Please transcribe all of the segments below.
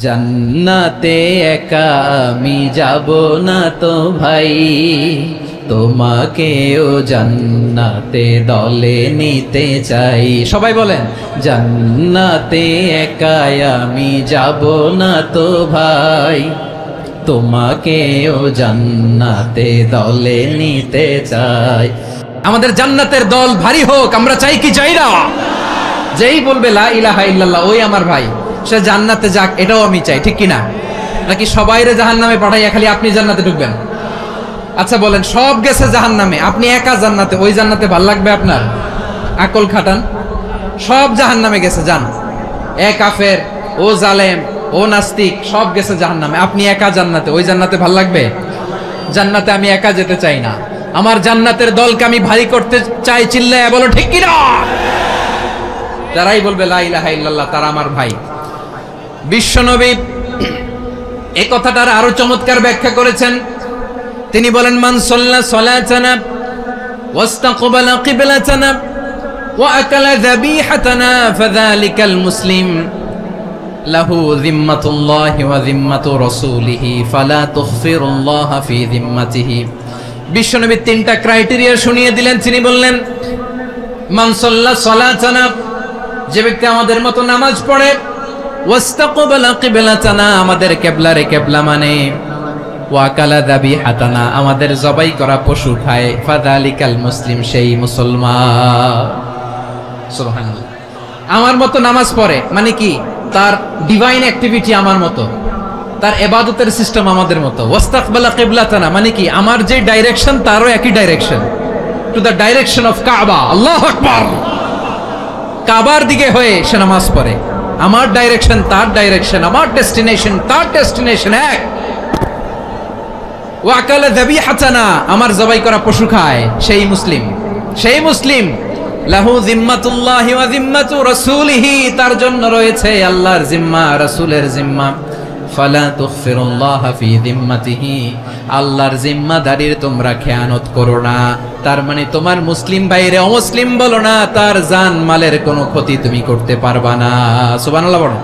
জান্নাতে একা আমি যাব না তো ভাই, তোমাকেও জান্নাতে দলে নিতে চাই। সবাই বলেন, জান্নাতে একা আমি যাব না তো ভাই, তোমাকেও জান্নাতে দলে নিতে চাই। আমাদের জান্নাতের দল ভারী হোক, আমরা চাই কি চাই না? যেই বলবে লা ইলাহা ইল্লাল্লাহ ওই আমার ভাই, সে জান্নাতে যাক, এটাও আমি চাই, ঠিক কিনা? নাকি সবাইরে জাহান্নামে পাঠাইয়া খালি আপনি জান্নাতে ঢুকবেন? আচ্ছা বলেন, সব গেছে জাহান্নামে, আপনি একা জান্নাতে, ওই জান্নাতে ভাল লাগবে আপনার? আকল খাটান। সব জাহান্নামে গেছে, যান। এ কাফের, ও জালেম, ও নাস্তিক, সব গেছে জাহান্নামে, আপনি একা জান্নাতে, ওই জান্নাতে ভাল লাগবে? জান্নাতে আমি একা যেতে চাই না, আমার জান্নাতের দলকে আমি ভারী করতে চাই। চিল্লায়া বলো ঠিক কিনা? যারাই বলবে লা ইলাহা ইল্লাল্লাহ তারা আমার ভাই। বিশ্বনবী এই কথাটার আরো চমৎকার ব্যাখ্যা করেছেন। তিনি বলেন, মান সাল্লা সালাতানা ওয়াস্তাকবালা কিবলাতানা ওয়া আকালা যাবিহাতানা ফাযালিকাল মুসলিম লাহু যিম্মাতুল্লাহি ওয়া যিম্মাতু রাসূলিহি ফালা তুখফিরুল্লাহা ফি যিম্মাতিহি। বিশ্বনবী তিনটা ক্রাইটেরিয়া শুনিয়ে দিলেন। তিনি বললেন, মান সাল্লা সালাতানা, যে ব্যক্তি আমাদের মতো নামাজ পড়ে, ওয়াস্তাকবালা কিবলাতানা, আমাদের কিবলারে কিবলা মানে, ওয়া কালা যাবিহাতানা, আমাদের জবাই করা পশু খায়, ফাযালিকাল মুসলিম, সেই মুসলমান। সুবহানাল্লাহ। আমার মতো নামাজ পড়ে মানে কি? তার ডিভাইন অ্যাক্টিভিটি আমার মতো, তার ইবাদতের সিস্টেম আমাদের মতো। ওয়াস্তাকবালা কিবলাতানা মানে কি? আমার যে ডাইরেকশন তারও একই direction, to the direction of কাবা। আল্লাহু আকবার। কাবার দিকে হয়ে সে নামাজ পড়ে, আমার ডাইরেকশন তার ডাইরেকশন, আমার ডেস্টিনেশন তার ডেস্টিনেশন এক। ওয়া আকালা যাবিহাতানা, আমার জবাই করা পশু খায়, সেই মুসলিম, সেই মুসলিম। লাহু যিম্মাতুল্লাহি ওয়া যিম্মাতু রাসূলিহি, তার জন্য রয়েছে আল্লাহর জিম্মা, রাসূলের জিম্মা। ফালা তুখফিরুল্লাহা ফি যিম্মাতিহি, আল্লাহর জিম্মাদারির তোমরা খেয়ানত করো না। তার মানে তোমার মুসলিম বাইরে অমুসলিম বলো না, তার জান মালের কোনো ক্ষতি তুমি করতে পারবা না। সুবহানাল্লাহ বলো।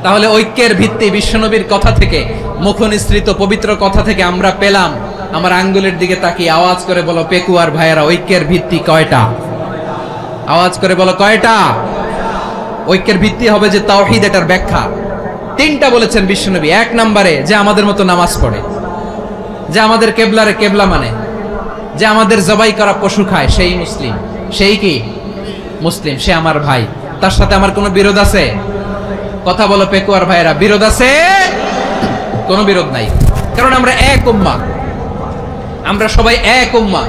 তাহলে ঐক্যের ভিত্তি বিশ্বনবীর কথা থেকে, মুখনিসৃত পবিত্র কথা থেকে আমরা পেলাম। আমার আঙ্গুলের দিকে তাকিয়ে আওয়াজ করে বলো পেকুয়ার ভাইয়েরা, ঐক্যের ভিত্তি কয়টা? আওয়াজ করে বলো কয়টা? ঐক্যের ভিত্তি হবে যে তাওহীদ, এটার ব্যাখ্যা তিনটা বলেছেন বিশ্বনবী। এক নম্বরে, যে আমাদের মতো নামাজ পড়ে, যে আমাদের কেবলারে কেবলা মানে, যে আমাদের জবাই করা পশু খায়, সেই মুসলিম। সেই কি মুসলিম? সে আমার ভাই। তার সাথে আমার কোনো বিরোধ আছে? কথা বলো পেকুয়ার ভাইরা, বিরোধ আছে? কোনো বিরোধ নাই, কারণ আমরা এক উম্মাহ, আমরা সবাই এক উম্মাহ।